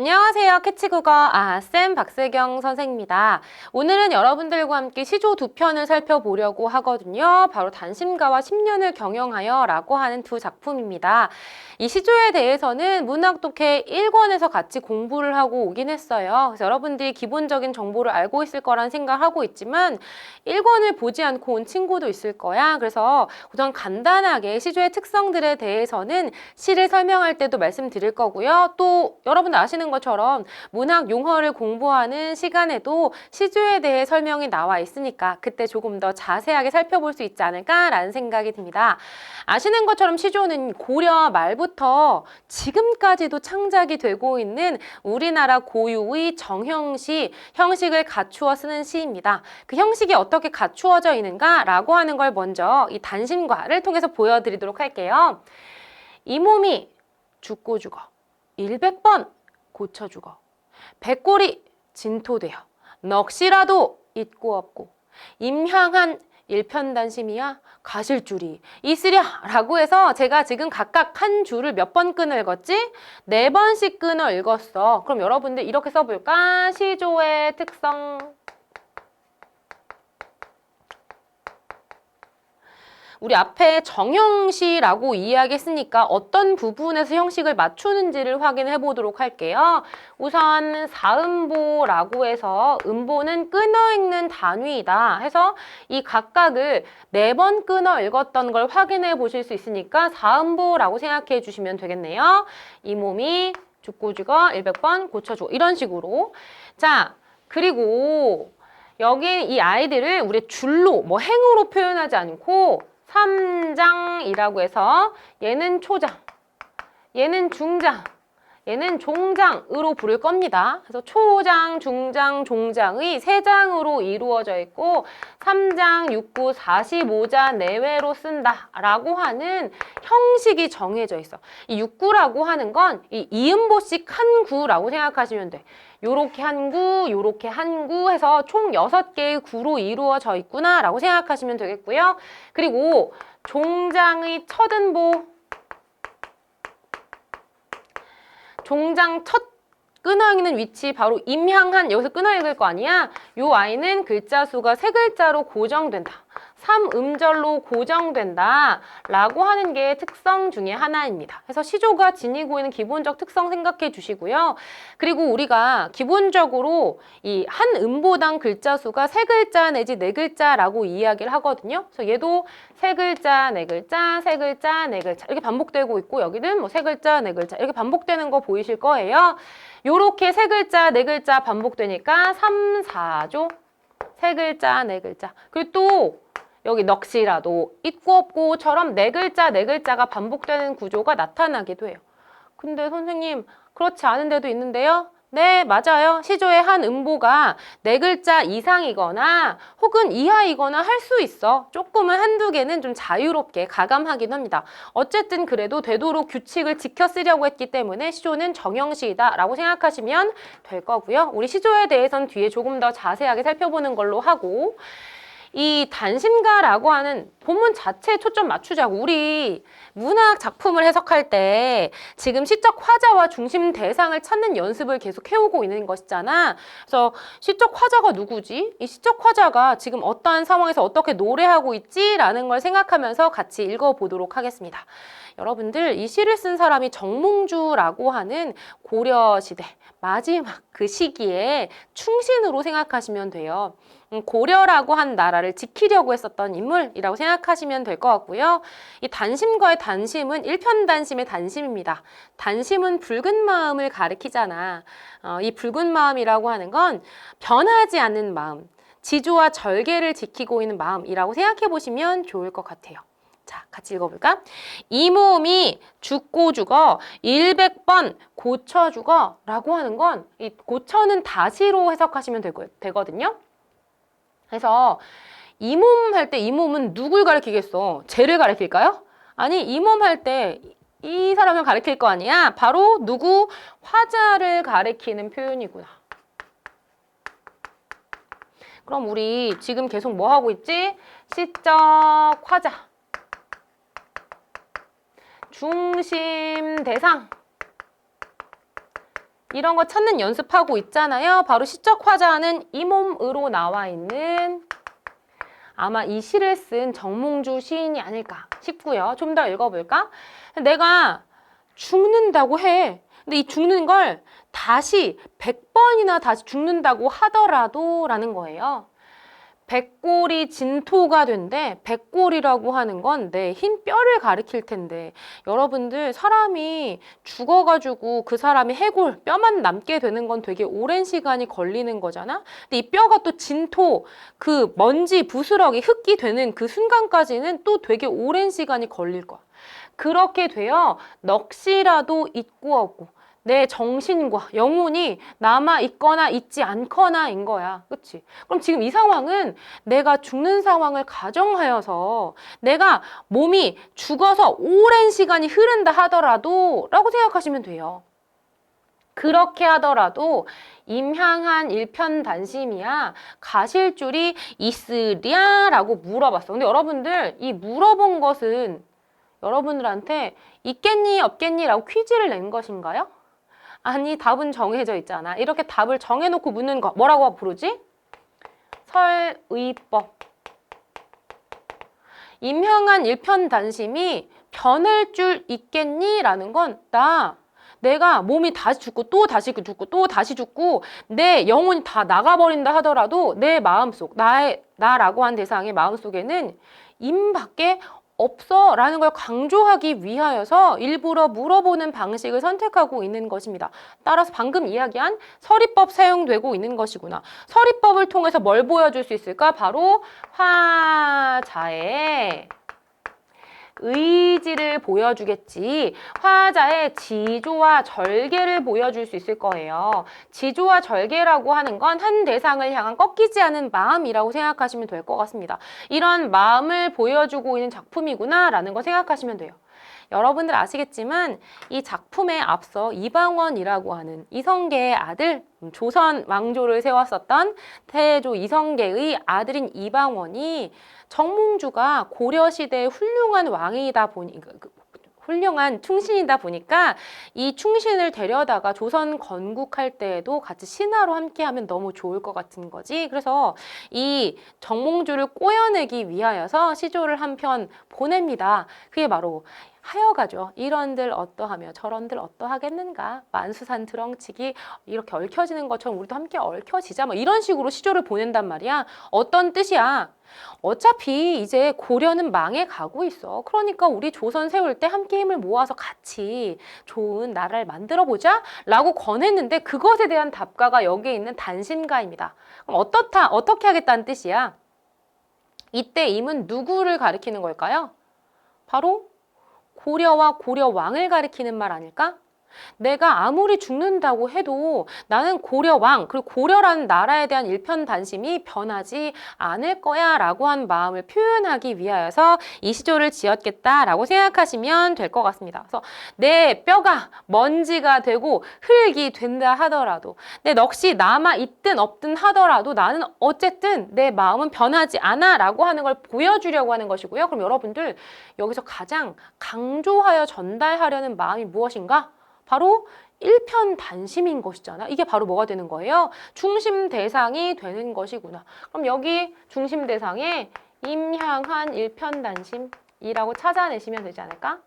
안녕하세요. 캐치국어 쌤 박세경 선생입니다. 오늘은 여러분들과 함께 시조 두 편을 살펴보려고 하거든요. 바로 단심가와 10년을 경영하여 라고 하는 두 작품입니다. 이 시조에 대해서는 문학독해 1권에서 같이 공부를 하고 오긴 했어요. 그래서 여러분들이 기본적인 정보를 알고 있을 거란 생각하고 있지만 1권을 보지 않고 온 친구도 있을 거야. 그래서 우선 간단하게 시조의 특성들에 대해서는 시를 설명할 때도 말씀드릴 거고요. 또 여러분들 아시는 것처럼 문학 용어를 공부하는 시간에도 시조에 대해 설명이 나와 있으니까 그때 조금 더 자세하게 살펴볼 수 있지 않을까라는 생각이 듭니다. 아시는 것처럼 시조는 고려 말부터 지금까지도 창작이 되고 있는 우리나라 고유의 정형시, 형식을 갖추어 쓰는 시입니다. 그 형식이 어떻게 갖추어져 있는가라고 하는 걸 먼저 이 단심과를 통해서 보여드리도록 할게요. 이 몸이 죽고 죽어 100번 고쳐 죽어 백골이 진토되어 넋이라도 있고 없고 임향한 일편단심이야 가실 줄이 있으랴 라고 해서 제가 지금 각각 한 줄을 몇 번 끊어 읽었지? 4번씩 끊어 읽었어. 그럼 여러분들 이렇게 써볼까? 시조의 특성. 우리 앞에 정형시라고 이야기했으니까 어떤 부분에서 형식을 맞추는지를 확인해 보도록 할게요. 우선 사음보라고 해서 음보는 끊어 읽는 단위이다 해서 이 각각을 4번 끊어 읽었던 걸 확인해 보실 수 있으니까 사음보라고 생각해 주시면 되겠네요. 이 몸이 죽고 죽어 100번 고쳐줘 이런 식으로. 자, 그리고 여기 이 아이들을 우리 줄로 뭐 행으로 표현하지 않고 3장이라고 해서 얘는 초장, 얘는 중장, 얘는 종장으로 부를 겁니다. 그래서 초장, 중장, 종장의 3장으로 이루어져 있고 3장, 6구, 45자 내외로 쓴다 라고 하는 형식이 정해져 있어. 이 6구라고 하는 건 이 이음보씩 한 구라고 생각하시면 돼. 요렇게 한 구, 요렇게 한 구 해서 총 6개의 구로 이루어져 있구나 라고 생각하시면 되겠고요. 그리고 종장의 첫 음보, 종장 첫 끊어 읽는 위치 바로 임향한 여기서 끊어 읽을 거 아니야? 요 아이는 글자 수가 3글자로 고정된다. 3음절로 고정된다 라고 하는 게 특성 중에 하나입니다. 그래서 시조가 지니고 있는 기본적 특성 생각해 주시고요. 그리고 우리가 기본적으로 이 한 음보당 글자 수가 3글자 내지 4글자라고 이야기를 하거든요. 그래서 얘도 3글자, 4글자, 3글자, 4글자 이렇게 반복되고 있고 여기는 뭐 3글자, 4글자 이렇게 반복되는 거 보이실 거예요. 요렇게 3글자, 4글자 반복되니까 3, 4조 3글자, 4글자 그리고 또 여기 넋이라도 있고 없고처럼 4글자, 4글자가 반복되는 구조가 나타나기도 해요. 근데 선생님 그렇지 않은 데도 있는데요? 네, 맞아요. 시조의 한 음보가 4글자 이상이거나 혹은 이하이거나 할 수 있어. 조금은 한두 개는 좀 자유롭게 가감하긴 합니다. 어쨌든 그래도 되도록 규칙을 지켜 쓰려고 했기 때문에 시조는 정형시이다 라고 생각하시면 될 거고요. 우리 시조에 대해서는 뒤에 조금 더 자세하게 살펴보는 걸로 하고 이 단심가라고 하는 본문 자체에 초점 맞추자고. 우리 문학 작품을 해석할 때 지금 시적 화자와 중심 대상을 찾는 연습을 계속 해오고 있는 것이잖아. 그래서 시적 화자가 누구지? 이 시적 화자가 지금 어떠한 상황에서 어떻게 노래하고 있지? 라는 걸 생각하면서 같이 읽어보도록 하겠습니다. 여러분들 이 시를 쓴 사람이 정몽주라고 하는 고려시대 마지막 그 시기에 충신으로 생각하시면 돼요. 고려라고 한 나라를 지키려고 했었던 인물이라고 생각하시면 될 것 같고요. 이 단심과의 단심은 일편단심의 단심입니다. 단심은 붉은 마음을 가리키잖아. 이 붉은 마음이라고 하는 건 변하지 않는 마음, 지조와 절개를 지키고 있는 마음이라고 생각해 보시면 좋을 것 같아요. 자, 같이 읽어볼까? 이 몸이 죽고 죽어 100번 고쳐 죽어 라고 하는 건 이 고쳐는 다시로 해석하시면 되거든요. 그래서 이 몸 할 때 이 몸은 누굴 가리키겠어? 쟤를 가리킬까요? 아니, 이 몸 할 때 이 사람을 가리킬 거 아니야? 바로 누구? 화자를 가리키는 표현이구나. 그럼 우리 지금 계속 뭐 하고 있지? 시적 화자, 중심 대상 이런 거 찾는 연습하고 있잖아요. 바로 시적 화자는 이 몸으로 나와 있는 아마 이 시를 쓴 정몽주 시인이 아닐까 싶고요. 좀 더 읽어볼까? 내가 죽는다고 해. 근데 이 죽는 걸 다시 100번이나 다시 죽는다고 하더라도 라는 거예요. 백골이 진토가 된대. 백골이라고 하는 건 내 흰 뼈를 가리킬 텐데 여러분들 사람이 죽어가지고 그 사람이 해골, 뼈만 남게 되는 건 되게 오랜 시간이 걸리는 거잖아. 근데 이 뼈가 또 진토, 그 먼지, 부스러기, 흙이 되는 그 순간까지는 또 되게 오랜 시간이 걸릴 거야. 그렇게 되어 넋이라도 있고 없고 내 정신과 영혼이 남아 있거나 있지 않거나인 거야. 그치? 그럼 지금 이 상황은 내가 죽는 상황을 가정하여서 내가 몸이 죽어서 오랜 시간이 흐른다 하더라도 라고 생각하시면 돼요. 그렇게 하더라도 임향한 일편단심이야 가실 줄이 있으랴 라고 물어봤어. 근데 여러분들 이 물어본 것은 여러분들한테 있겠니 없겠니 라고 퀴즈를 낸 것인가요? 아니, 답은 정해져 있잖아. 이렇게 답을 정해놓고 묻는 거 뭐라고 부르지? 설의법. 임향한 일편단심이 변할 줄 있겠니? 라는 건 내가 몸이 다시 죽고 또 다시 죽고 또 다시 죽고 내 영혼이 다 나가버린다 하더라도 내 마음속, 나라고 한 대상의 마음속에는 임밖에 없어 라는 걸 강조하기 위하여서 일부러 물어보는 방식을 선택하고 있는 것입니다. 따라서 방금 이야기한 설의법 사용되고 있는 것이구나. 설의법을 통해서 뭘 보여줄 수 있을까? 바로 화자의 의지를 보여주겠지. 화자의 지조와 절개를 보여줄 수 있을 거예요. 지조와 절개라고 하는 건 한 대상을 향한 꺾이지 않은 마음이라고 생각하시면 될 것 같습니다. 이런 마음을 보여주고 있는 작품이구나 라는 거 생각하시면 돼요. 여러분들 아시겠지만 이 작품에 앞서 이방원이라고 하는 이성계의 아들, 조선 왕조를 세웠었던 태조 이성계의 아들인 이방원이 정몽주가 고려시대의 훌륭한 왕이다 보니 훌륭한 충신이다 보니까 이 충신을 데려다가 조선 건국할 때에도 같이 신하로 함께하면 너무 좋을 것 같은 거지. 그래서 이 정몽주를 꼬여내기 위하여서 시조를 한 편 보냅니다. 그게 바로 하여가죠. 이런들 어떠하며 저런들 어떠하겠는가. 만수산 드렁치기 이렇게 얽혀지는 것처럼 우리도 함께 얽혀지자. 뭐 이런 식으로 시조를 보낸단 말이야. 어떤 뜻이야? 어차피 이제 고려는 망해 가고 있어. 그러니까 우리 조선 세울 때 함께 힘을 모아서 같이 좋은 나라를 만들어 보자 라고 권했는데 그것에 대한 답가가 여기에 있는 단신가입니다. 그럼 어떻게 하겠다는 뜻이야? 이때 임은 누구를 가리키는 걸까요? 바로 고려와 고려왕을 가리키는 말 아닐까? 내가 아무리 죽는다고 해도 나는 고려왕, 그리고 고려라는 나라에 대한 일편단심이 변하지 않을 거야 라고 한 마음을 표현하기 위하여서 이 시조를 지었겠다라고 생각하시면 될 것 같습니다. 그래서 내 뼈가 먼지가 되고 흙이 된다 하더라도 내 넋이 남아있든 없든 하더라도 나는 어쨌든 내 마음은 변하지 않아 라고 하는 걸 보여주려고 하는 것이고요. 그럼 여러분들 여기서 가장 강조하여 전달하려는 마음이 무엇인가? 바로 일편단심인 것이잖아. 이게 바로 뭐가 되는 거예요? 중심 대상이 되는 것이구나. 그럼 여기 중심 대상에 임향한 일편단심이라고 찾아내시면 되지 않을까?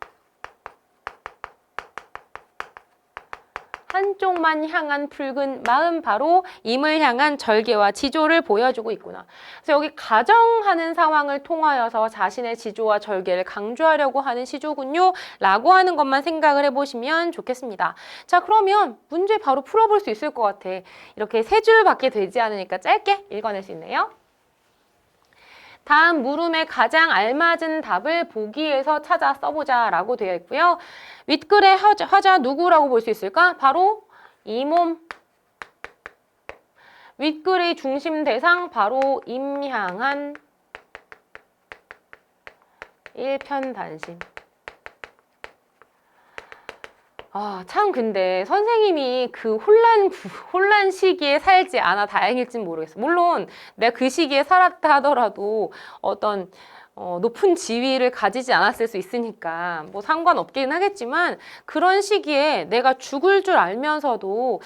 한쪽만 향한 붉은 마음, 바로 임을 향한 절개와 지조를 보여주고 있구나. 그래서 여기 가정하는 상황을 통하여서 자신의 지조와 절개를 강조하려고 하는 시조군요 라고 하는 것만 생각을 해보시면 좋겠습니다. 자, 그러면 문제 바로 풀어볼 수 있을 것 같아. 이렇게 세 줄밖에 되지 않으니까 짧게 읽어낼 수 있네요. 다음 물음에 가장 알맞은 답을 보기에서 찾아 써보자 라고 되어 있고요. 윗글의 화자 누구라고 볼 수 있을까? 바로 이 몸. 윗글의 중심 대상 바로 임향한 일편단심. 참 근데 선생님이 그 혼란 시기에 살지 않아 다행일진 모르겠어. 물론 내가 그 시기에 살았다 하더라도 어떤 높은 지위를 가지지 않았을 수 있으니까 뭐 상관없긴 하겠지만 그런 시기에 내가 죽을 줄 알면서도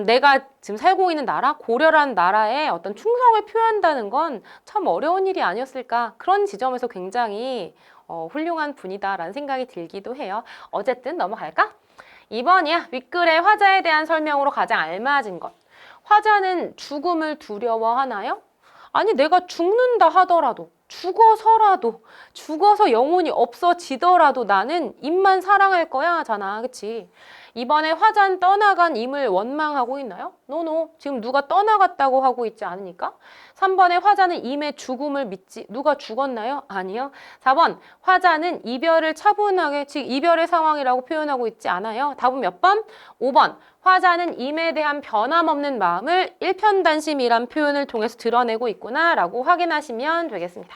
내가 지금 살고 있는 나라, 고려라는 나라에 어떤 충성을 표한다는 건 참 어려운 일이 아니었을까 그런 지점에서 굉장히 훌륭한 분이다라는 생각이 들기도 해요. 어쨌든 넘어갈까? 2번이야. 윗글의 화자에 대한 설명으로 가장 알맞은 것. 화자는 죽음을 두려워하나요? 아니 내가 죽는다 하더라도 죽어서 영혼이 없어지더라도 나는 임만 사랑할 거야 하잖아. 그치? 이번에 화자는 떠나간 임을 원망하고 있나요? 노노. 지금 누가 떠나갔다고 하고 있지 않으니까. 3번에 화자는 임의 죽음을 믿지. 누가 죽었나요? 아니요. 4번 화자는 이별을 차분하게 즉 이별의 상황이라고 표현하고 있지 않아요. 답은 몇 번? 5번. 화자는 임에 대한 변함없는 마음을 일편단심이란 표현을 통해서 드러내고 있구나라고 확인하시면 되겠습니다.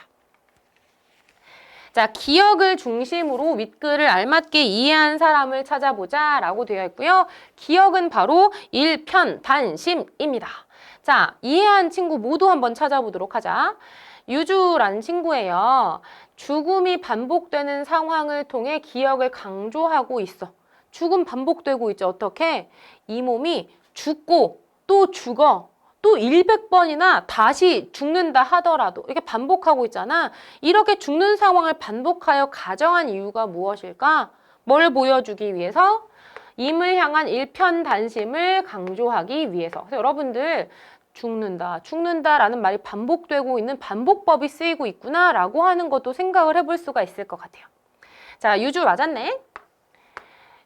자, 기억을 중심으로 윗글을 알맞게 이해한 사람을 찾아보자 라고 되어 있고요. 기억은 바로 일편단심입니다. 자, 이해한 친구 모두 한번 찾아보도록 하자. 유주라는 친구예요. 죽음이 반복되는 상황을 통해 기억을 강조하고 있어. 죽음 반복되고 있죠. 어떻게? 이 몸이 죽고 또 죽어. 또 100번이나 다시 죽는다 하더라도 이렇게 반복하고 있잖아. 이렇게 죽는 상황을 반복하여 가정한 이유가 무엇일까? 뭘 보여주기 위해서? 임을 향한 일편단심을 강조하기 위해서. 그래서 여러분들 죽는다라는 말이 반복되고 있는 반복법이 쓰이고 있구나라고 하는 것도 생각을 해볼 수가 있을 것 같아요. 자, 유주 맞았네.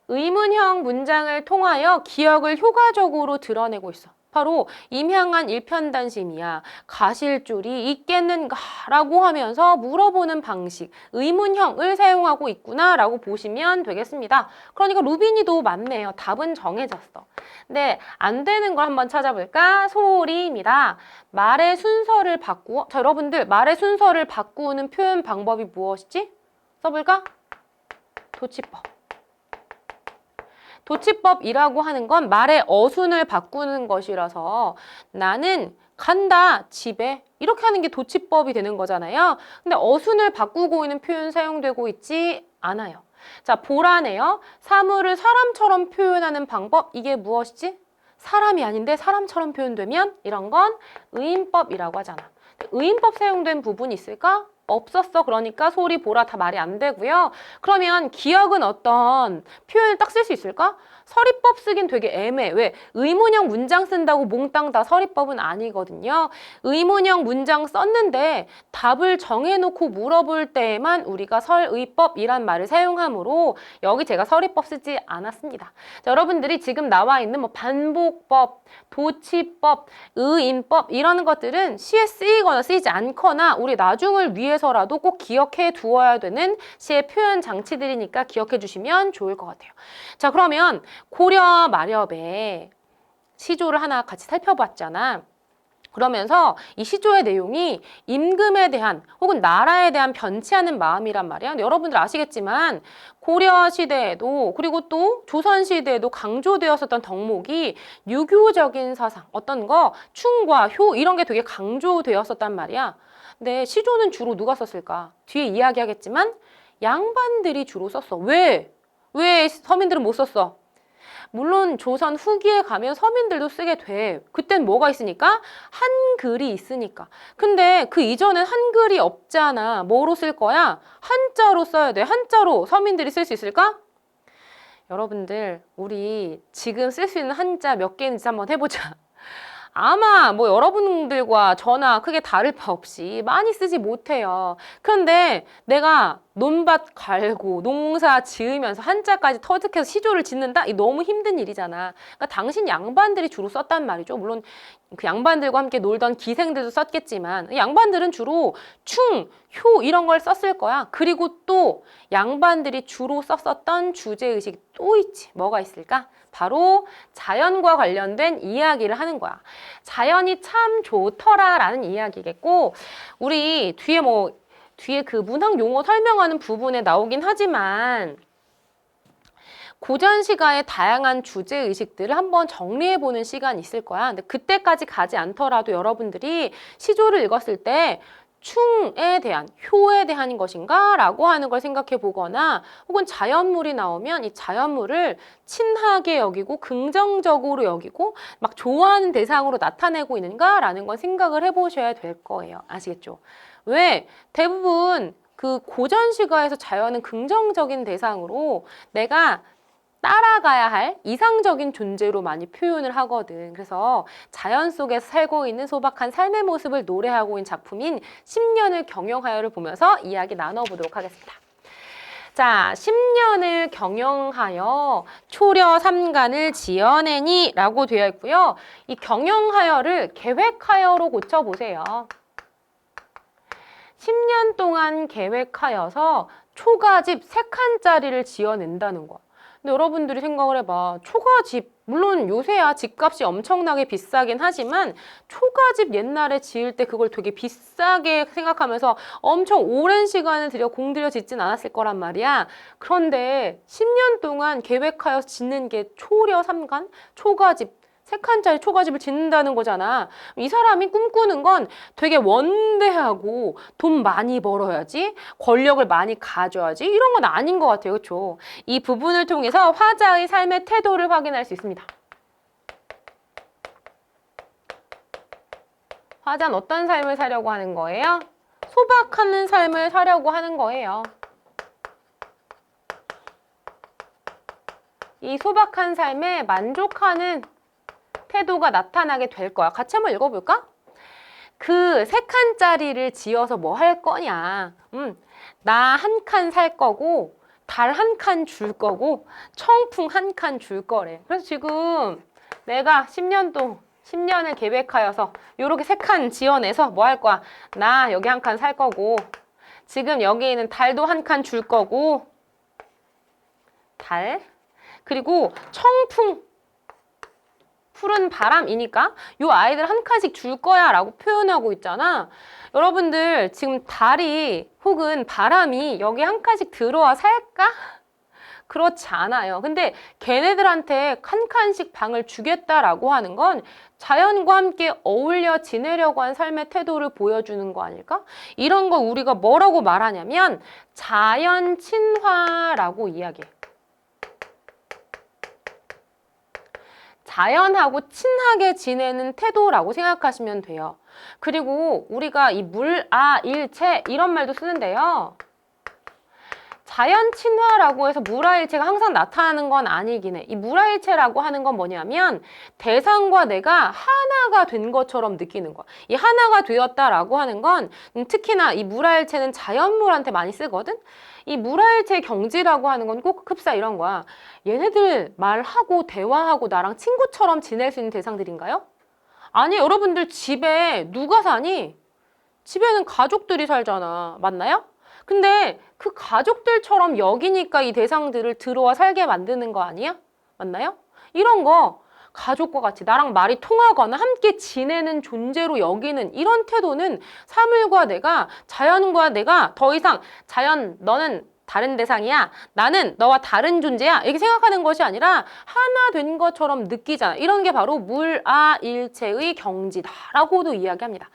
의문형 문장을 통하여 기억을 효과적으로 드러내고 있어. 바로 임향한 일편단심이야. 가실 줄이 있겠는가? 라고 하면서 물어보는 방식, 의문형을 사용하고 있구나 라고 보시면 되겠습니다. 그러니까 루빈이도 맞네요. 답은 정해졌어. 네, 안 되는 걸 한번 찾아볼까? 소리입니다. 말의 순서를 바꾸어. 자, 여러분들 말의 순서를 바꾸는 표현 방법이 무엇이지? 써볼까? 도치법. 도치법이라고 하는 건 말의 어순을 바꾸는 것이라서 나는 간다, 집에 이렇게 하는 게 도치법이 되는 거잖아요. 근데 어순을 바꾸고 있는 표현 사용되고 있지 않아요. 자, 보라네요. 사물을 사람처럼 표현하는 방법, 이게 무엇이지? 사람이 아닌데 사람처럼 표현되면 이런 건 의인법이라고 하잖아. 의인법 사용된 부분이 있을까? 없었어. 그러니까 소리, 보라 다 말이 안 되고요. 그러면 기억은 어떤 표현을 딱 쓸 수 있을까? 서리법 쓰긴 되게 애매해. 왜? 의문형 문장 쓴다고 몽땅 다 서리법은 아니거든요. 의문형 문장 썼는데 답을 정해놓고 물어볼 때에만 우리가 설의법이란 말을 사용하므로 여기 제가 서리법 쓰지 않았습니다. 자, 여러분들이 지금 나와 있는 뭐 반복법, 도치법, 의인법 이런 것들은 시에 쓰이거나 쓰이지 않거나 우리 나중을 위해서라도 꼭 기억해 두어야 되는 시의 표현 장치들이니까 기억해 주시면 좋을 것 같아요. 자, 그러면 고려 마렵에 시조를 하나 같이 살펴봤잖아. 그러면서 이 시조의 내용이 임금에 대한 혹은 나라에 대한 변치하는 마음이란 말이야. 근데 여러분들 아시겠지만 고려 시대에도 그리고 또 조선 시대에도 강조되었었던 덕목이 유교적인 사상, 어떤 거 충과 효 이런 게 되게 강조되었었단 말이야. 근데 시조는 주로 누가 썼을까? 뒤에 이야기하겠지만 양반들이 주로 썼어. 왜 서민들은 못 썼어? 물론 조선 후기에 가면 서민들도 쓰게 돼. 그땐 뭐가 있으니까? 한글이 있으니까. 근데 그 이전엔 한글이 없잖아. 뭐로 쓸 거야? 한자로 써야 돼. 한자로 서민들이 쓸 수 있을까? 여러분들 우리 지금 쓸 수 있는 한자 몇 개인지 한번 해보자. 아마 뭐 여러분들과 저나 크게 다를 바 없이 많이 쓰지 못해요. 그런데 내가 논밭 갈고 농사 지으면서 한자까지 터득해서 시조를 짓는다? 이 너무 힘든 일이잖아. 그러니까 당신 양반들이 주로 썼단 말이죠. 물론 그 양반들과 함께 놀던 기생들도 썼겠지만 양반들은 주로 충, 효 이런 걸 썼을 거야. 그리고 또 양반들이 주로 썼었던 주제의식 또 있지. 뭐가 있을까? 바로 자연과 관련된 이야기를 하는 거야. 자연이 참 좋더라 라는 이야기겠고 우리 뒤에 그 문학 용어 설명하는 부분에 나오긴 하지만 고전 시가의 다양한 주제의식들을 한번 정리해보는 시간이 있을 거야. 근데 그때까지 가지 않더라도 여러분들이 시조를 읽었을 때 충에 대한, 효에 대한 것인가? 라고 하는 걸 생각해 보거나 혹은 자연물이 나오면 이 자연물을 친하게 여기고 긍정적으로 여기고 막 좋아하는 대상으로 나타내고 있는가? 라는 건 생각을 해보셔야 될 거예요. 아시겠죠? 왜? 대부분 그 고전시가에서 자연은 긍정적인 대상으로 내가 따라가야 할 이상적인 존재로 많이 표현을 하거든. 그래서 자연 속에서 살고 있는 소박한 삶의 모습을 노래하고 있는 작품인 10년을 경영하여를 보면서 이야기 나눠보도록 하겠습니다. 자, 10년을 경영하여 초려 삼간을 지어내니 라고 되어 있고요. 이 경영하여를 계획하여로 고쳐보세요. 10년 동안 계획하여서 초가집 3칸짜리를 지어낸다는 거야. 근데 여러분들이 생각을 해봐. 초가집, 물론 요새야 집값이 엄청나게 비싸긴 하지만 초가집 옛날에 지을 때 그걸 되게 비싸게 생각하면서 엄청 오랜 시간을 들여 공들여 짓진 않았을 거란 말이야. 그런데 10년 동안 계획하여 짓는 게 초려 삼간, 초가집, 3칸짜리 초가집을 짓는다는 거잖아. 이 사람이 꿈꾸는 건 되게 원대하고 돈 많이 벌어야지, 권력을 많이 가져야지 이런 건 아닌 것 같아요. 그렇죠? 이 부분을 통해서 화자의 삶의 태도를 확인할 수 있습니다. 화자는 어떤 삶을 사려고 하는 거예요? 소박한 삶을 사려고 하는 거예요. 이 소박한 삶에 만족하는 태도가 나타나게 될 거야. 같이 한번 읽어볼까? 그 3칸짜리를 지어서 뭐 할 거냐? 나 1칸 살 거고 달 1칸 줄 거고 청풍 1칸 줄 거래. 그래서 지금 내가 10년을 계획하여서 요렇게 3칸 지어내서 뭐 할 거야? 나 여기 1칸 살 거고 지금 여기 있는 달도 1칸 줄 거고 달 그리고 청풍 푸른 바람이니까 요 아이들 1칸씩 줄 거야 라고 표현하고 있잖아. 여러분들 지금 달이 혹은 바람이 여기 1칸씩 들어와 살까? 그렇지 않아요. 근데 걔네들한테 1칸씩 방을 주겠다라고 하는 건 자연과 함께 어울려 지내려고 한 삶의 태도를 보여주는 거 아닐까? 이런 거 우리가 뭐라고 말하냐면 자연 친화라고 이야기해. 자연하고 친하게 지내는 태도라고 생각하시면 돼요. 그리고 우리가 이 물아일체 이런 말도 쓰는데요. 자연 친화라고 해서 물아일체가 항상 나타나는 건 아니긴 해. 이 물아일체라고 하는 건 뭐냐면 대상과 내가 하나가 된 것처럼 느끼는 거야. 이 하나가 되었다라고 하는 건 특히나 이 물아일체는 자연물한테 많이 쓰거든. 이 물아일체 경지라고 하는 건 꼭 흡사 이런 거야. 얘네들 말하고 대화하고 나랑 친구처럼 지낼 수 있는 대상들인가요? 아니, 여러분들 집에 누가 사니? 집에는 가족들이 살잖아. 맞나요? 근데 그 가족들처럼 여기니까 이 대상들을 들어와 살게 만드는 거 아니야? 맞나요? 이런 거 가족과 같이 나랑 말이 통하거나 함께 지내는 존재로 여기는 이런 태도는 사물과 내가 자연과 내가 더 이상 자연 너는 다른 대상이야. 나는 너와 다른 존재야. 이렇게 생각하는 것이 아니라 하나 된 것처럼 느끼잖아. 이런 게 바로 물아일체의 경지다라고도 이야기합니다.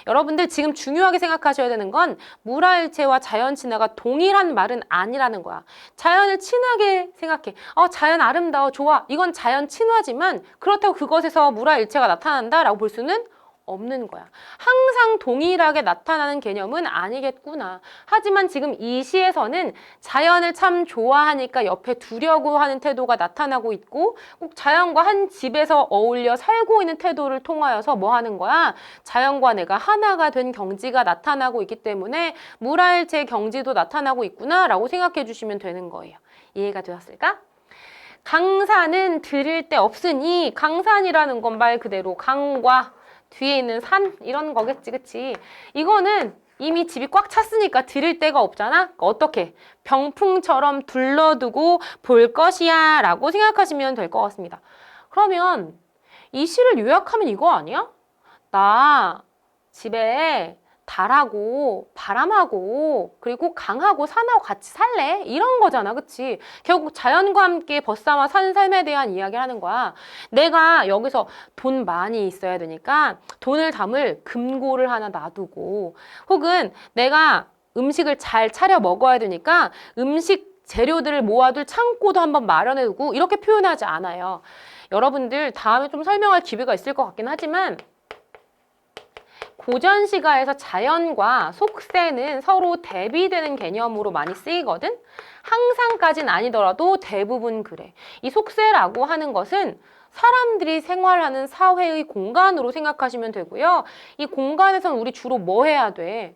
여러분들 지금 중요하게 생각하셔야 되는 건 물아일체와 자연 친화가 동일한 말은 아니라는 거야. 자연을 친하게 생각해. 자연 아름다워, 좋아. 이건 자연 친화지만 그렇다고 그것에서 물아일체가 나타난다라고 볼 수는 없는 거야. 항상 동일하게 나타나는 개념은 아니겠구나. 하지만 지금 이 시에서는 자연을 참 좋아하니까 옆에 두려고 하는 태도가 나타나고 있고 꼭 자연과 한 집에서 어울려 살고 있는 태도를 통하여서 뭐 하는 거야? 자연과 내가 하나가 된 경지가 나타나고 있기 때문에 물아일체 경지도 나타나고 있구나 라고 생각해 주시면 되는 거예요. 이해가 되었을까? 강산은 들을 데 없으니 강산이라는 건 말 그대로 강과 뒤에 있는 산 이런 거겠지, 그치? 이거는 이미 집이 꽉 찼으니까 들을 데가 없잖아? 어떻게? 병풍처럼 둘러두고 볼 것이야 라고 생각하시면 될 것 같습니다. 그러면 이 시를 요약하면 이거 아니야? 나 집에 달하고 바람하고 그리고 강하고 산하고 같이 살래? 이런 거잖아, 그치? 결국 자연과 함께 벗삼아 사는 삶에 대한 이야기를 하는 거야. 내가 여기서 돈 많이 있어야 되니까 돈을 담을 금고를 하나 놔두고, 혹은 내가 음식을 잘 차려 먹어야 되니까 음식 재료들을 모아둘 창고도 한번 마련해두고, 이렇게 표현하지 않아요. 여러분들 다음에 좀 설명할 기회가 있을 것 같긴 하지만, 고전시가에서 자연과 속세는 서로 대비되는 개념으로 많이 쓰이거든? 항상까진 아니더라도 대부분 그래. 이 속세라고 하는 것은 사람들이 생활하는 사회의 공간으로 생각하시면 되고요. 이 공간에선 우리 주로 뭐 해야 돼?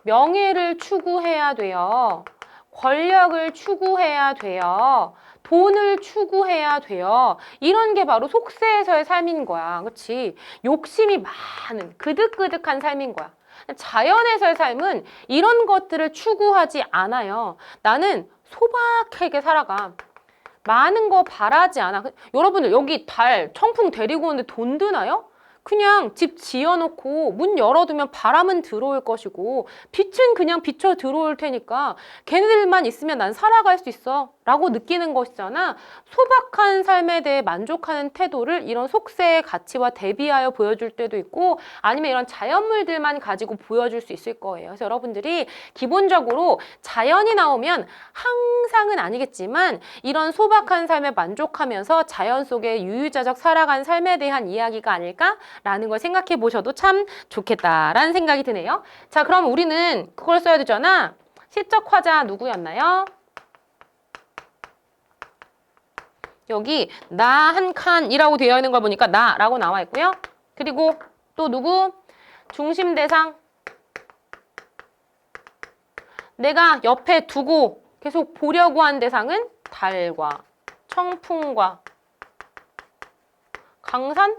명예를 추구해야 돼요. 권력을 추구해야 돼요. 돈을 추구해야 돼요. 이런 게 바로 속세에서의 삶인 거야. 그치? 욕심이 많은 그득그득한 삶인 거야. 자연에서의 삶은 이런 것들을 추구하지 않아요. 나는 소박하게 살아가. 많은 거 바라지 않아. 여러분들 여기 달, 청풍 데리고 오는데 돈 드나요? 그냥 집 지어놓고 문 열어두면 바람은 들어올 것이고 빛은 그냥 비쳐 들어올 테니까 걔네들만 있으면 난 살아갈 수 있어 라고 느끼는 것이잖아. 소박한 삶에 대해 만족하는 태도를 이런 속세의 가치와 대비하여 보여줄 때도 있고, 아니면 이런 자연물들만 가지고 보여줄 수 있을 거예요. 그래서 여러분들이 기본적으로 자연이 나오면 항상은 아니겠지만 이런 소박한 삶에 만족하면서 자연 속에 유유자적 살아간 삶에 대한 이야기가 아닐까? 라는 걸 생각해 보셔도 참 좋겠다라는 생각이 드네요. 자, 그럼 우리는 그걸 써야 되잖아. 시적 화자 누구였나요? 여기 나 한 칸이라고 되어 있는 걸 보니까 나라고 나와 있고요. 그리고 또 누구? 중심 대상. 내가 옆에 두고 계속 보려고 한 대상은 달과 청풍과 강산?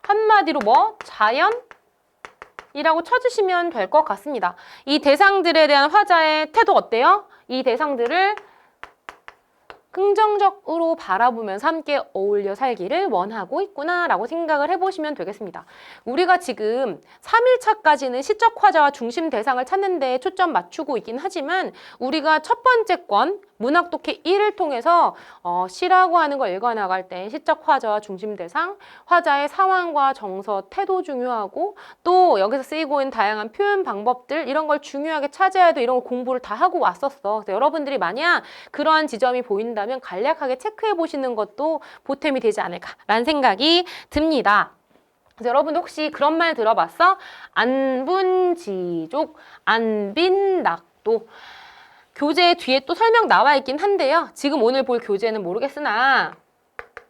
한마디로 뭐? 자연이라고 쳐주시면 될 것 같습니다. 이 대상들에 대한 화자의 태도 어때요? 이 대상들을 긍정적으로 바라보면서 함께 어울려 살기를 원하고 있구나 라고 생각을 해보시면 되겠습니다. 우리가 지금 3일차까지는 시적 화자와 중심 대상을 찾는 데 초점 맞추고 있긴 하지만, 우리가 첫 번째 건 문학 독해 1을 통해서 시라고 하는 걸 읽어나갈 때 시적 화자와 중심 대상, 화자의 상황과 정서, 태도 중요하고, 또 여기서 쓰이고 있는 다양한 표현 방법들, 이런 걸 중요하게 찾아야 돼. 이런 걸 공부를 다 하고 왔었어. 그래서 여러분들이 만약 그러한 지점이 보인다면 간략하게 체크해 보시는 것도 보탬이 되지 않을까라는 생각이 듭니다. 그래서 여러분도 혹시 그런 말 들어봤어? 안분지족, 안빈낙도. 교재 뒤에 또 설명 나와 있긴 한데요. 지금 오늘 볼 교재는 모르겠으나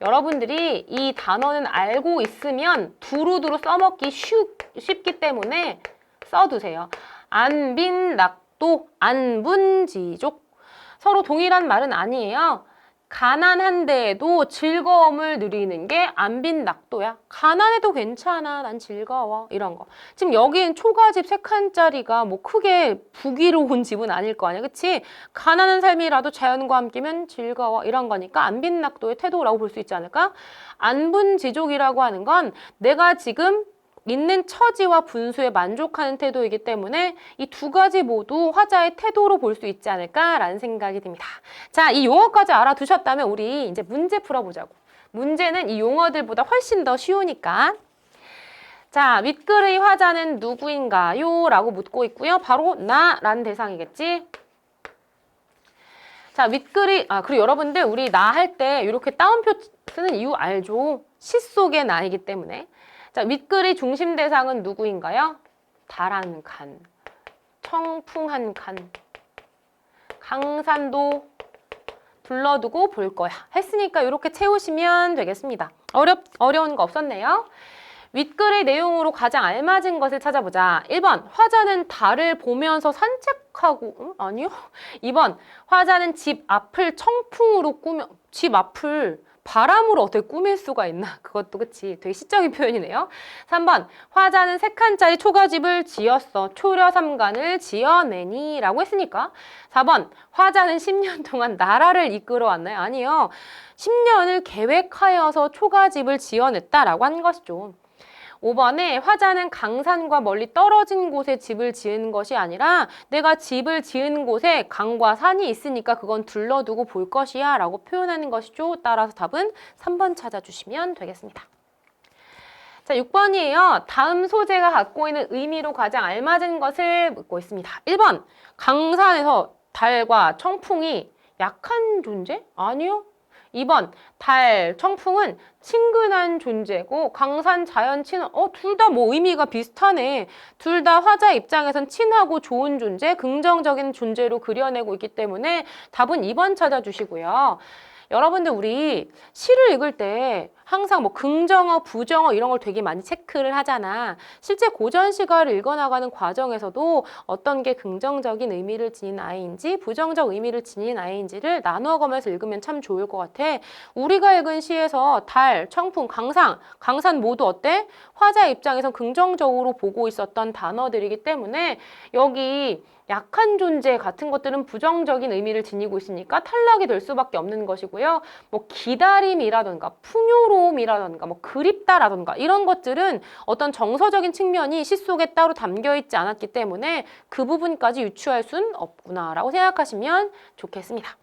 여러분들이 이 단어는 알고 있으면 두루두루 써먹기 쉽기 때문에 써두세요. 안빈낙도, 안분지족. 서로 동일한 말은 아니에요. 가난한데에도 즐거움을 누리는 게 안빈낙도야. 가난해도 괜찮아, 난 즐거워, 이런 거. 지금 여긴 초가집 3칸짜리가 뭐 크게 부귀로운 집은 아닐 거 아니야, 그치? 가난한 삶이라도 자연과 함께면 즐거워, 이런 거니까 안빈낙도의 태도라고 볼 수 있지 않을까? 안분지족이라고 하는 건 내가 지금 있는 처지와 분수에 만족하는 태도이기 때문에 이 두 가지 모두 화자의 태도로 볼 수 있지 않을까라는 생각이 듭니다. 자, 이 용어까지 알아두셨다면 우리 이제 문제 풀어보자고. 문제는 이 용어들보다 훨씬 더 쉬우니까. 자, 윗글의 화자는 누구인가요? 라고 묻고 있고요. 바로 나라는 대상이겠지. 자, 윗글이, 그리고 여러분들 우리 나 할 때 이렇게 따옴표 쓰는 이유 알죠? 시 속의 나이기 때문에. 자, 윗글의 중심 대상은 누구인가요? 달 한 칸, 청풍 한 칸, 강산도 둘러두고 볼 거야. 했으니까 이렇게 채우시면 되겠습니다. 어려운 거 없었네요. 윗글의 내용으로 가장 알맞은 것을 찾아보자. 1번, 화자는 달을 보면서 산책하고, 아니요. 2번, 화자는 집 앞을 청풍으로 꾸며, 집 앞을 바람으로 어떻게 꾸밀 수가 있나? 그것도 그치. 되게 시적인 표현이네요. 3번, 화자는 3칸짜리 초가집을 지었어. 초려 3간을 지어내니 라고 했으니까. 4번, 화자는 10년 동안 나라를 이끌어왔나요? 아니요. 10년을 계획하여서 초가집을 지어냈다라고 한 것이죠. 5번에 화자는 강산과 멀리 떨어진 곳에 집을 지은 것이 아니라 내가 집을 지은 곳에 강과 산이 있으니까 그건 둘러두고 볼 것이야 라고 표현하는 것이죠. 따라서 답은 3번 찾아주시면 되겠습니다. 자, 6번이에요. 다음 소재가 갖고 있는 의미로 가장 알맞은 것을 묻고 있습니다. 1번, 강산에서 달과 청풍이 약한 존재? 아니요. 2번, 달, 청풍은 친근한 존재고 강산, 자연, 친한 둘 다 뭐 의미가 비슷하네. 둘 다 화자 입장에선 친하고 좋은 존재, 긍정적인 존재로 그려내고 있기 때문에 답은 2번 찾아주시고요. 여러분들 우리 시를 읽을 때 항상 뭐 긍정어, 부정어 이런 걸 되게 많이 체크를 하잖아. 실제 고전 시가를 읽어나가는 과정에서도 어떤 게 긍정적인 의미를 지닌 아이인지 부정적 의미를 지닌 아이인지를 나누어가면서 읽으면 참 좋을 것 같아. 우리가 읽은 시에서 달, 청풍, 강산 모두 어때? 화자 입장에서 긍정적으로 보고 있었던 단어들이기 때문에 여기 약한 존재 같은 것들은 부정적인 의미를 지니고 있으니까 탈락이 될 수밖에 없는 것이고요. 뭐 기다림이라던가 풍요로움이라던가 뭐 그립다라던가 이런 것들은 어떤 정서적인 측면이 시 속에 따로 담겨 있지 않았기 때문에 그 부분까지 유추할 순 없구나라고 생각하시면 좋겠습니다.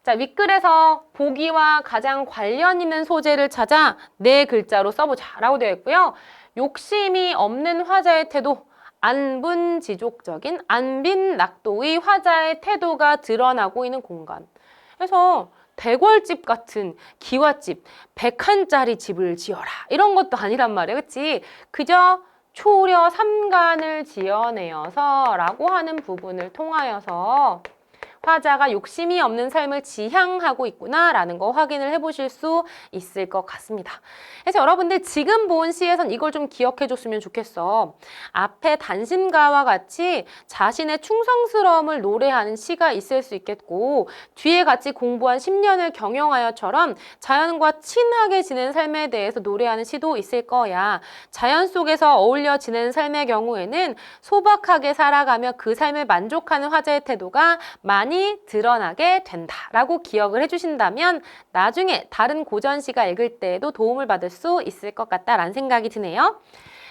자, 윗글에서 보기와 가장 관련 있는 소재를 찾아 네 글자로 써보자 라고 되어 있고요. 욕심이 없는 화자의 태도, 안분지족적인 안빈낙도의 화자의 태도가 드러나고 있는 공간. 그래서 대궐집 같은 기와집, 100칸짜리 집을 지어라 이런 것도 아니란 말이야, 그치? 그저 초려 삼간을 지어내어서 라고 하는 부분을 통하여서 화자가 욕심이 없는 삶을 지향하고 있구나라는 거 확인을 해보실 수 있을 것 같습니다. 그래서 여러분들 지금 본 시에선 이걸 좀 기억해줬으면 좋겠어. 앞에 단심가와 같이 자신의 충성스러움을 노래하는 시가 있을 수 있겠고 뒤에 같이 공부한 10년을 경영하여처럼 자연과 친하게 지낸 삶에 대해서 노래하는 시도 있을 거야. 자연 속에서 어울려 지내는 삶의 경우에는 소박하게 살아가며 그 삶을 만족하는 화자의 태도가 많이 드러나게 된다라고 기억을 해주신다면 나중에 다른 고전시가 읽을 때에도 도움을 받을 수 있을 것 같다라는 생각이 드네요.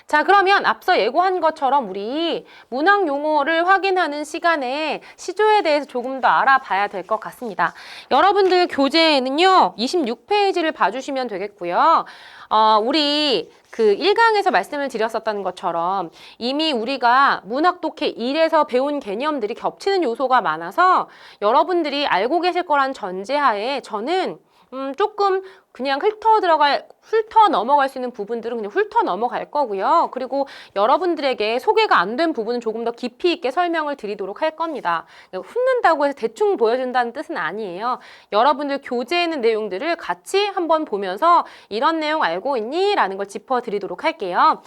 자, 그러면 앞서 예고한 것처럼 우리 문학 용어를 확인하는 시간에 시조에 대해서 조금 더 알아봐야 될 것 같습니다. 여러분들 교재에는요, 26페이지를 봐주시면 되겠고요. 우리 그 1강에서 말씀을 드렸었던 것처럼 이미 우리가 문학 독해 1에서 배운 개념들이 겹치는 요소가 많아서 여러분들이 알고 계실 거란 전제하에 저는 조금 그냥 훑어 넘어갈 수 있는 부분들은 그냥 훑어 넘어갈 거고요. 그리고 여러분들에게 소개가 안 된 부분은 조금 더 깊이 있게 설명을 드리도록 할 겁니다. 훑는다고 해서 대충 보여준다는 뜻은 아니에요. 여러분들 교재에 있는 내용들을 같이 한번 보면서 이런 내용 알고 있니? 라는 걸 짚어드리도록 할게요.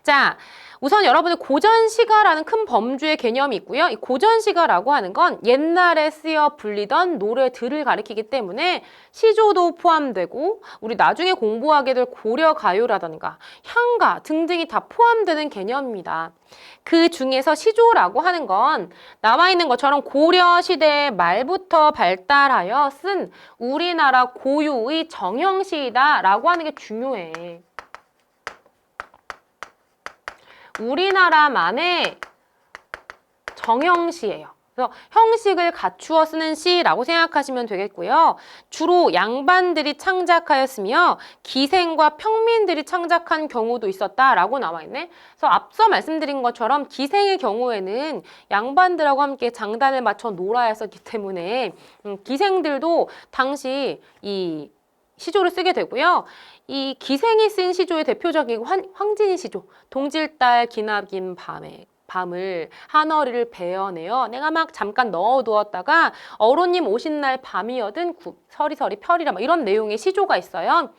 자, 우선 여러분들 고전시가라는 큰 범주의 개념이 있고요. 이 고전시가라고 하는 건 옛날에 쓰여 불리던 노래들을 가리키기 때문에 시조도 포함되고 우리 나중에 공부하게 될 고려가요라던가 향가 등등이 다 포함되는 개념입니다. 그 중에서 시조라고 하는 건 나와 있는 것처럼 고려시대 말부터 발달하여 쓴 우리나라 고유의 정형시이다라고 하는 게 중요해. 우리나라만의 정형시예요. 그래서 형식을 갖추어 쓰는 시라고 생각하시면 되겠고요. 주로 양반들이 창작하였으며 기생과 평민들이 창작한 경우도 있었다라고 나와 있네. 그래서 앞서 말씀드린 것처럼 기생의 경우에는 양반들하고 함께 장단을 맞춰 놀아야 했었기 때문에 기생들도 당시 이 시조를 쓰게 되고요. 이 기생이 쓴 시조의 대표적인 황진이 시조, 동질달 기나긴 밤을 하너리를 베어내어 내가 막 잠깐 넣어두었다가 어로님 오신 날 밤이여든 서리서리 펴리라 이런 내용의 시조가 있어요.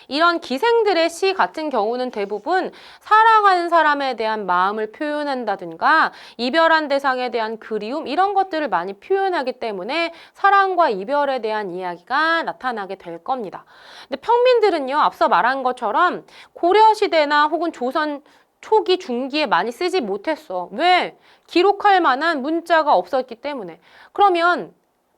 이런 기생들의 시 같은 경우는 대부분 사랑하는 사람에 대한 마음을 표현한다든가 이별한 대상에 대한 그리움 이런 것들을 많이 표현하기 때문에 사랑과 이별에 대한 이야기가 나타나게 될 겁니다. 근데 평민들은요, 앞서 말한 것처럼 고려시대나 혹은 조선 초기, 중기에 많이 쓰지 못했어. 왜? 기록할 만한 문자가 없었기 때문에. 그러면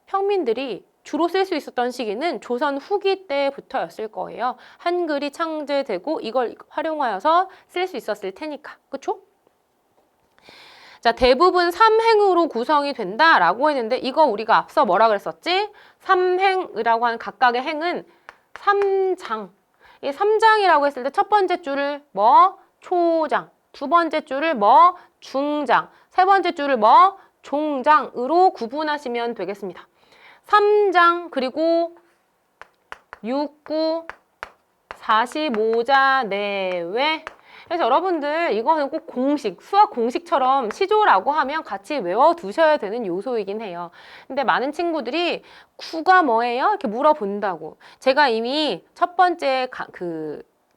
평민들이 주로 쓸 수 있었던 시기는 조선 후기 때부터였을 거예요. 한글이 창제되고 이걸 활용하여서 쓸 수 있었을 테니까. 그쵸? 자, 대부분 삼행으로 구성이 된다라고 했는데 이거 우리가 앞서 뭐라 그랬었지? 삼행이라고 하는 각각의 행은 삼장. 이 삼장이라고 했을 때 첫 번째 줄을 뭐? 초장. 두 번째 줄을 뭐? 중장. 세 번째 줄을 뭐? 종장으로 구분하시면 되겠습니다. 삼장 그리고 6구 45자 내외. 그래서 여러분들 이거는 꼭 공식, 수학 공식처럼 시조라고 하면 같이 외워두셔야 되는 요소이긴 해요. 근데 많은 친구들이 구가 뭐예요? 이렇게 물어본다고. 제가 이미 첫 번째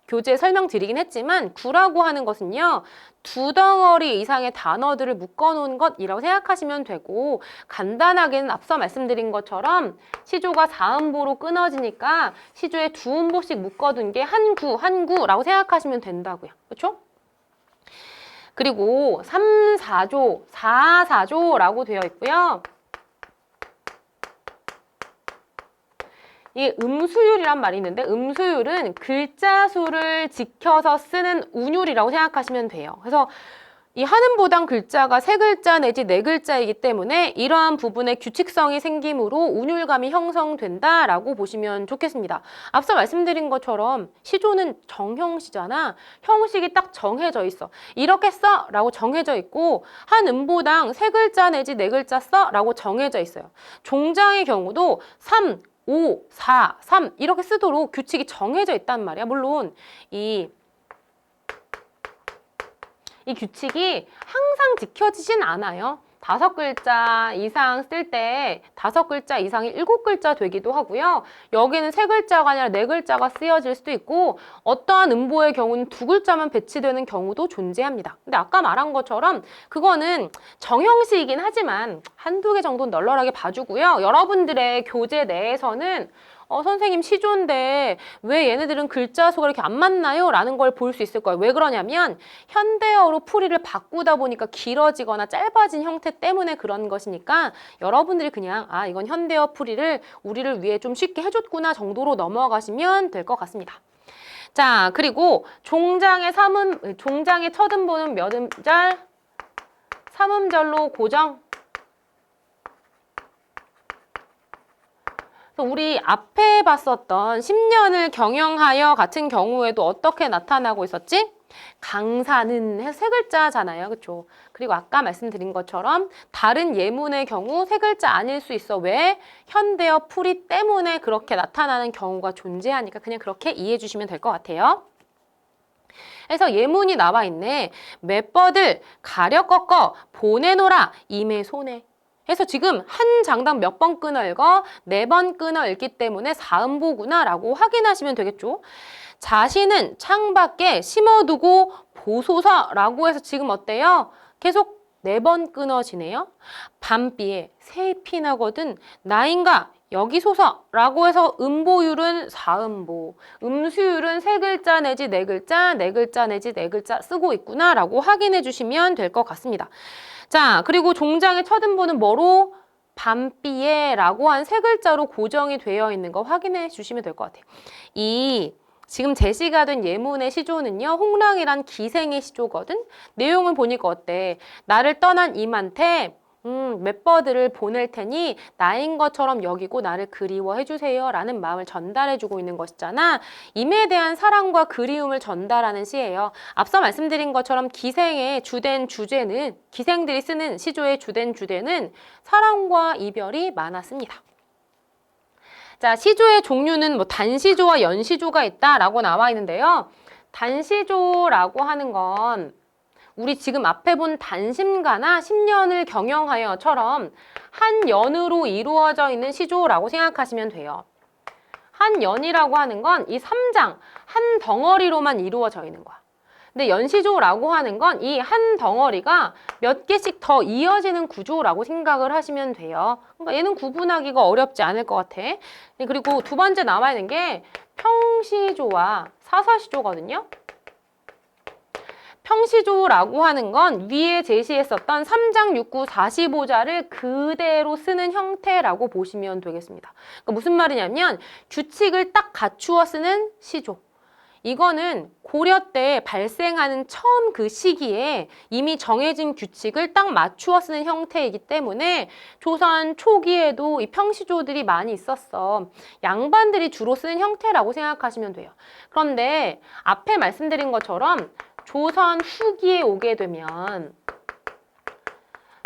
교재 설명드리긴 했지만 구라고 하는 것은요. 두 덩어리 이상의 단어들을 묶어놓은 것이라고 생각하시면 되고 간단하게는 앞서 말씀드린 것처럼 시조가 4음보로 끊어지니까 시조에 두 음보씩 묶어둔 게 한 구라고 생각하시면 된다고요. 그렇죠? 그리고 3, 4조, 4, 4조라고 되어 있고요. 이 음수율이란 말이 있는데 음수율은 글자 수를 지켜서 쓰는 운율이라고 생각하시면 돼요. 그래서 이 한음보당 글자가 3글자 내지 4글자이기 때문에 이러한 부분에 규칙성이 생기므로 운율감이 형성된다라고 보시면 좋겠습니다. 앞서 말씀드린 것처럼 시조는 정형시잖아. 형식이 딱 정해져 있어. 이렇게 써! 라고 정해져 있고 한 음보당 3글자 내지 4글자 써! 라고 정해져 있어요. 종장의 경우도 3, 5, 4, 3 이렇게 쓰도록 규칙이 정해져 있단 말이야. 물론 이 규칙이 항상 지켜지진 않아요. 5글자 이상 쓸 때 5글자 이상이 7글자 되기도 하고요. 여기는 3글자가 아니라 4글자가 쓰여질 수도 있고 어떠한 음보의 경우는 2글자만 배치되는 경우도 존재합니다. 근데 아까 말한 것처럼 그거는 정형식이긴 하지만 한두 개 정도는 널널하게 봐주고요. 여러분들의 교재 내에서는 선생님 시조인데 왜 얘네들은 글자 수가 이렇게 안 맞나요? 라는 걸 볼 수 있을 거예요. 왜 그러냐면 현대어로 풀이를 바꾸다 보니까 길어지거나 짧아진 형태 때문에 그런 것이니까 여러분들이 그냥 이건 현대어 풀이를 우리를 위해 좀 쉽게 해줬구나 정도로 넘어가시면 될 것 같습니다. 자, 그리고 종장의 첫 음보는 몇 음절? 3음절로 고정. 우리 앞에 봤었던 10년을 경영하여 같은 경우에도 어떻게 나타나고 있었지? 강사는 해서 3글자잖아요. 그렇죠? 그리고 아까 말씀드린 것처럼 다른 예문의 경우 3글자 아닐 수 있어. 왜? 현대어 풀이 때문에 그렇게 나타나는 경우가 존재하니까 그냥 그렇게 이해해 주시면 될 것 같아요. 그래서 예문이 나와 있네. 맷버들 가려 꺾어 보내노라 임의 손에. 그래서 지금 한 장당 몇 번 끊어 읽어? 4번 끊어 읽기 때문에 4음보구나 라고 확인하시면 되겠죠. 자신은 창밖에 심어두고 보소서라고 해서 지금 어때요? 계속 4번 끊어지네요. 밤비에 새잎이 나거든 나인가 여기 소서라고 해서 음보율은 4음보, 음수율은 3글자 내지 4글자, 4글자 내지 4글자 쓰고 있구나 라고 확인해 주시면 될 것 같습니다. 자, 그리고 종장의 첫 음보는 뭐로? 밤비에 라고 한 3글자로 고정이 되어 있는 거 확인해 주시면 될 것 같아요. 지금 제시가 된 예문의 시조는요. 홍랑이란 기생의 시조거든. 내용을 보니까 어때? 나를 떠난 임한테 맷버들을 보낼 테니 나인 것처럼 여기고 나를 그리워해 주세요 라는 마음을 전달해주고 있는 것이잖아. 임에 대한 사랑과 그리움을 전달하는 시예요. 앞서 말씀드린 것처럼 기생의 주된 주제는 기생들이 쓰는 시조의 주된 주제는 사랑과 이별이 많았습니다. 자, 시조의 종류는 뭐 단시조와 연시조가 있다라고 나와 있는데요. 단시조라고 하는 건 우리 지금 앞에 본 단심가나 10년을 경영하여처럼 한 연으로 이루어져 있는 시조라고 생각하시면 돼요. 한 연이라고 하는 건 이 3장, 한 덩어리로만 이루어져 있는 거야. 근데 연시조라고 하는 건 이 한 덩어리가 몇 개씩 더 이어지는 구조라고 생각을 하시면 돼요. 그러니까 얘는 구분하기가 어렵지 않을 것 같아. 그리고 두 번째 나와 있는 게 평시조와 사사시조거든요. 평시조라고 하는 건 위에 제시했었던 3장 6구 45자를 그대로 쓰는 형태라고 보시면 되겠습니다. 그러니까 무슨 말이냐면 규칙을 딱 갖추어 쓰는 시조. 이거는 고려 때 발생하는 처음 그 시기에 이미 정해진 규칙을 딱 맞추어 쓰는 형태이기 때문에 조선 초기에도 이 평시조들이 많이 있었어. 양반들이 주로 쓰는 형태라고 생각하시면 돼요. 그런데 앞에 말씀드린 것처럼 조선 후기에 오게 되면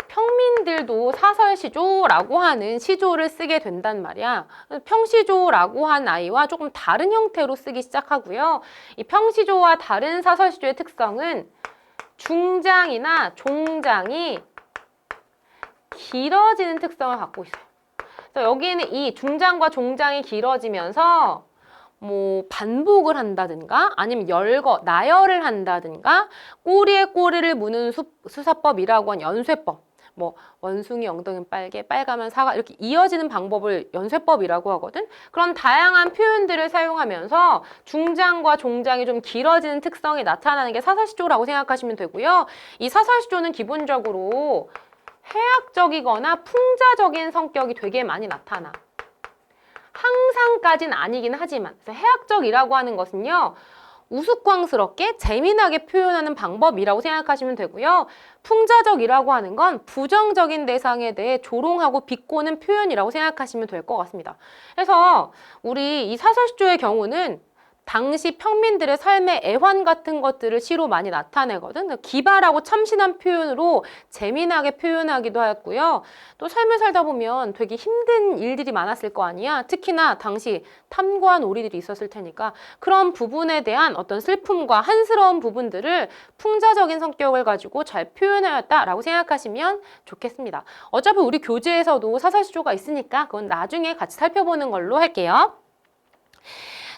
평민들도 사설시조라고 하는 시조를 쓰게 된단 말이야. 평시조라고 한 아이와 조금 다른 형태로 쓰기 시작하고요. 이 평시조와 다른 사설시조의 특성은 중장이나 종장이 길어지는 특성을 갖고 있어요. 그래서 여기는 이 중장과 종장이 길어지면서 뭐 반복을 한다든가 아니면 나열을 한다든가 꼬리에 꼬리를 무는 수사법이라고 한 연쇄법, 뭐 원숭이 엉덩이는 빨개, 빨가면 사과 이렇게 이어지는 방법을 연쇄법이라고 하거든. 그런 다양한 표현들을 사용하면서 중장과 종장이 좀 길어지는 특성이 나타나는 게 사설시조라고 생각하시면 되고요. 이 사설시조는 기본적으로 해학적이거나 풍자적인 성격이 되게 많이 나타나. 항상까지는 아니긴 하지만 해학적이라고 하는 것은요. 우스꽝스럽게 재미나게 표현하는 방법이라고 생각하시면 되고요. 풍자적이라고 하는 건 부정적인 대상에 대해 조롱하고 비꼬는 표현이라고 생각하시면 될 것 같습니다. 그래서 우리 이 사설시조의 경우는 당시 평민들의 삶의 애환 같은 것들을 시로 많이 나타내거든. 기발하고 참신한 표현으로 재미나게 표현하기도 하였고요. 또 삶을 살다 보면 되게 힘든 일들이 많았을 거 아니야. 특히나 당시 탐관 오리들이 있었을 테니까 그런 부분에 대한 어떤 슬픔과 한스러운 부분들을 풍자적인 성격을 가지고 잘 표현하였다라고 생각하시면 좋겠습니다. 어차피 우리 교재에서도 사설시조가 있으니까 그건 나중에 같이 살펴보는 걸로 할게요.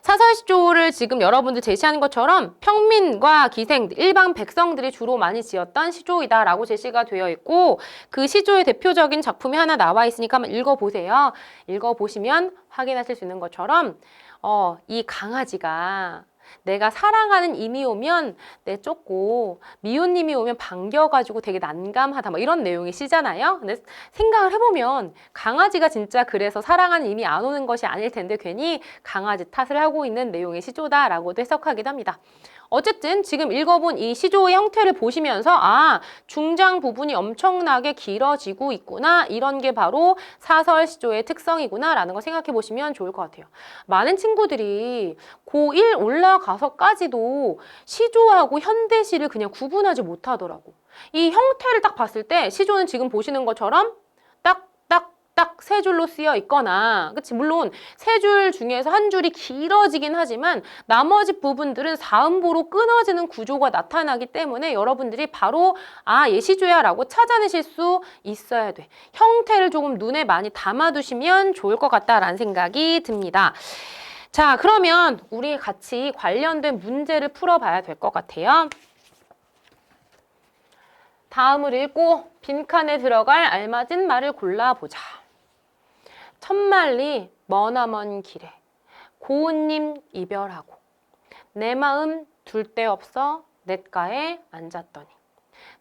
사설시조를 지금 여러분들 제시하는 것처럼 평민과 기생, 일반 백성들이 주로 많이 지었던 시조이다라고 제시가 되어 있고 그 시조의 대표적인 작품이 하나 나와 있으니까 한번 읽어보세요. 읽어보시면 확인하실 수 있는 것처럼 이 강아지가 내가 사랑하는 임이 오면 내쫓고 미운 님이 오면 반겨가지고 되게 난감하다 뭐 이런 내용이 시잖아요. 근데 생각을 해보면 강아지가 진짜 그래서 사랑하는 임이 안 오는 것이 아닐 텐데 괜히 강아지 탓을 하고 있는 내용의 시조다라고도 해석하기도 합니다. 어쨌든 지금 읽어본 이 시조의 형태를 보시면서 중장 부분이 엄청나게 길어지고 있구나. 이런 게 바로 사설 시조의 특성이구나 라는 걸 생각해 보시면 좋을 것 같아요. 많은 친구들이 고1 올라가서까지도 시조하고 현대시를 그냥 구분하지 못하더라고. 이 형태를 딱 봤을 때 시조는 지금 보시는 것처럼 딱 세 줄로 쓰여 있거나, 그치? 물론 세 줄 중에서 한 줄이 길어지긴 하지만 나머지 부분들은 사음보로 끊어지는 구조가 나타나기 때문에 여러분들이 바로 얘 시조야 라고 찾아내실 수 있어야 돼. 형태를 조금 눈에 많이 담아두시면 좋을 것 같다라는 생각이 듭니다. 자, 그러면 우리 같이 관련된 문제를 풀어봐야 될 것 같아요. 다음을 읽고 빈칸에 들어갈 알맞은 말을 골라보자. 첫말리 머나먼 길에 고운님 이별하고 내 마음 둘 데 없어 냇가에 앉았더니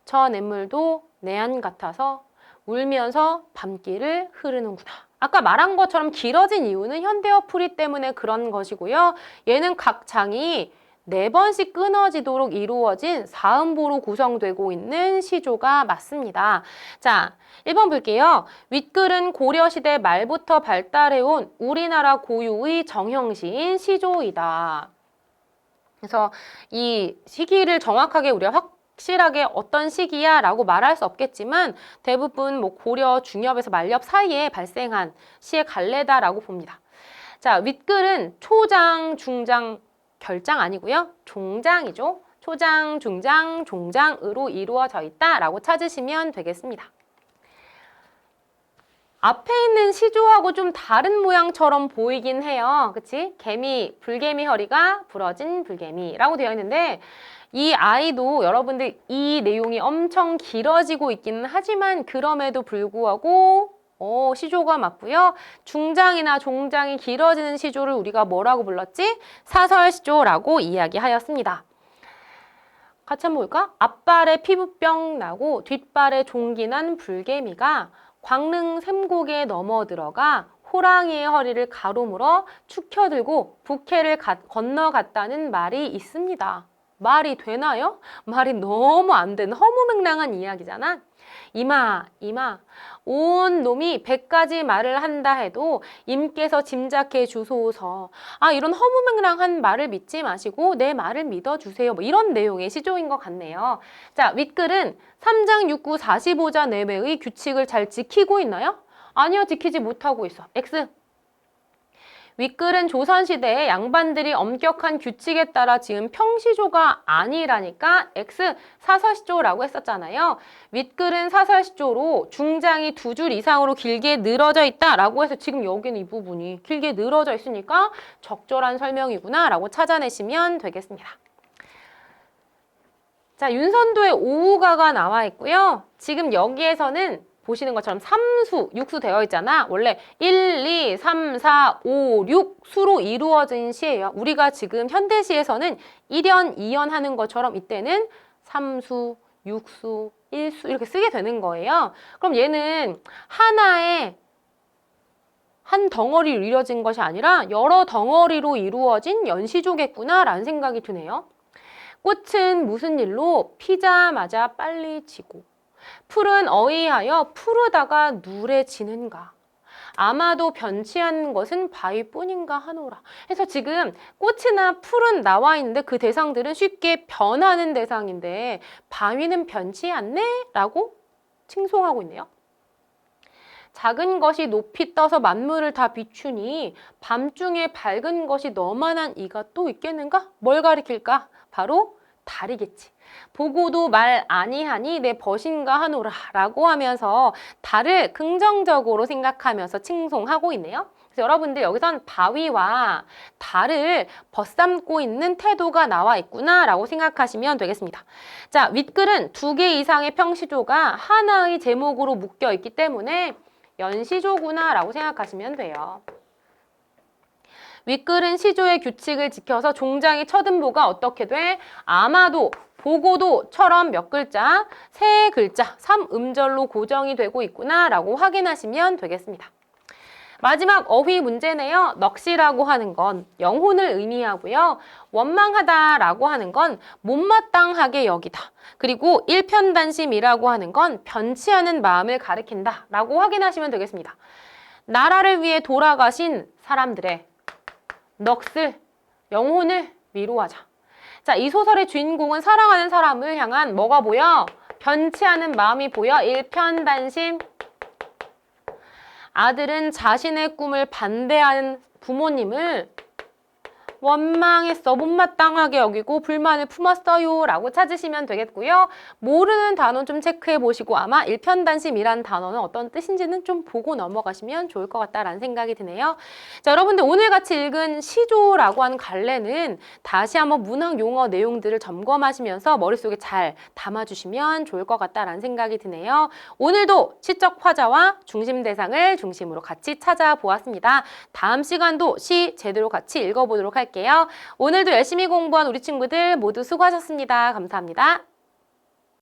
저 냇물도 내 안 같아서 울면서 밤길을 흐르는구나. 아까 말한 것처럼 길어진 이유는 현대어 풀이 때문에 그런 것이고요. 얘는 각 장이 4번씩 끊어지도록 이루어진 사음보로 구성되고 있는 시조가 맞습니다. 자, 1번 볼게요. 윗글은 고려시대 말부터 발달해온 우리나라 고유의 정형시인 시조이다. 그래서 이 시기를 정확하게 우리가 확실하게 어떤 시기야 라고 말할 수 없겠지만 대부분 뭐 고려 중엽에서 만렵 사이에 발생한 시의 갈래다라고 봅니다. 자, 윗글은 초장, 중장, 결장 아니고요. 종장이죠. 초장, 중장, 종장으로 이루어져 있다라고 찾으시면 되겠습니다. 앞에 있는 시조하고 좀 다른 모양처럼 보이긴 해요. 그치? 개미, 불개미 허리가 부러진 불개미라고 되어 있는데 이 아이도 여러분들 이 내용이 엄청 길어지고 있기는 하지만 그럼에도 불구하고 시조가 맞고요. 중장이나 종장이 길어지는 시조를 우리가 뭐라고 불렀지? 사설시조라고 이야기하였습니다. 같이 한번 볼까? 앞발에 피부병 나고 뒷발에 종기 난 불개미가 광릉 샘곡에 넘어 들어가 호랑이의 허리를 가로물어 축혀들고 북해를 건너갔다는 말이 있습니다. 말이 되나요? 말이 너무 안 되는 허무맹랑한 이야기잖아. 이마, 온 놈이 100가지 말을 한다 해도 임께서 짐작해 주소서. 이런 허무맹랑한 말을 믿지 마시고 내 말을 믿어주세요. 뭐 이런 내용의 시조인 것 같네요. 자, 윗글은 3장 6구 45자 내외의 규칙을 잘 지키고 있나요? 아니요, 지키지 못하고 있어. X. 윗글은 조선시대에 양반들이 엄격한 규칙에 따라 지은 평시조가 아니라니까 X 사설시조라고 했었잖아요. 윗글은 사설시조로 중장이 2줄 이상으로 길게 늘어져 있다라고 해서 지금 여기는 이 부분이 길게 늘어져 있으니까 적절한 설명이구나 라고 찾아내시면 되겠습니다. 자, 윤선도의 오우가가 나와 있고요. 지금 여기에서는 보시는 것처럼 3수, 6수 되어 있잖아. 원래 1, 2, 3, 4, 5, 6 수로 이루어진 시예요. 우리가 지금 현대시에서는 1연, 2연 하는 것처럼 이때는 3수, 6수, 1수 이렇게 쓰게 되는 거예요. 그럼 얘는 하나의 한 덩어리로 이루어진 것이 아니라 여러 덩어리로 이루어진 연시조겠구나라는 생각이 드네요. 꽃은 무슨 일로 피자마자 빨리 지고 풀은 어이하여 푸르다가 누래지는가. 아마도 변치한 것은 바위뿐인가 하노라. 그래서 지금 꽃이나 풀은 나와 있는데 그 대상들은 쉽게 변하는 대상인데 바위는 변치 않네? 라고 칭송하고 있네요. 작은 것이 높이 떠서 만물을 다 비추니 밤중에 밝은 것이 너만한 이가 또 있겠는가? 뭘 가리킬까? 바로 달이겠지. 보고도 말 아니하니 내 벗인가 하노라 라고 하면서 달을 긍정적으로 생각하면서 칭송하고 있네요. 그래서 여러분들 여기선 바위와 달을 벗삼고 있는 태도가 나와 있구나 라고 생각하시면 되겠습니다. 자, 윗글은 2개 이상의 평시조가 하나의 제목으로 묶여 있기 때문에 연시조구나 라고 생각하시면 돼요. 윗글은 시조의 규칙을 지켜서 종장의 첫음보가 어떻게 돼? 아마도, 보고도처럼 몇 글자, 세 글자, 3음절로 고정이 되고 있구나 라고 확인하시면 되겠습니다. 마지막 어휘 문제네요. 넋이라고 하는 건 영혼을 의미하고요. 원망하다라고 하는 건 못마땅하게 여기다. 그리고 일편단심이라고 하는 건 변치 않은 마음을 가리킨다 라고 확인하시면 되겠습니다. 나라를 위해 돌아가신 사람들의 넋을, 영혼을 위로하자. 자, 이 소설의 주인공은 사랑하는 사람을 향한 뭐가 보여? 변치 않은 마음이 보여. 일편단심. 아들은 자신의 꿈을 반대하는 부모님을 원망했어, 못마땅하게 여기고 불만을 품었어요 라고 찾으시면 되겠고요. 모르는 단어 좀 체크해 보시고 아마 일편단심이란 단어는 어떤 뜻인지는 좀 보고 넘어가시면 좋을 것 같다라는 생각이 드네요. 자, 여러분들 오늘 같이 읽은 시조라고 하는 갈래는 다시 한번 문학 용어 내용들을 점검하시면서 머릿속에 잘 담아주시면 좋을 것 같다라는 생각이 드네요. 오늘도 시적 화자와 중심 대상을 중심으로 같이 찾아보았습니다. 다음 시간도 시 제대로 같이 읽어보도록 할게요. 오늘도 열심히 공부한 우리 친구들 모두 수고하셨습니다. 감사합니다.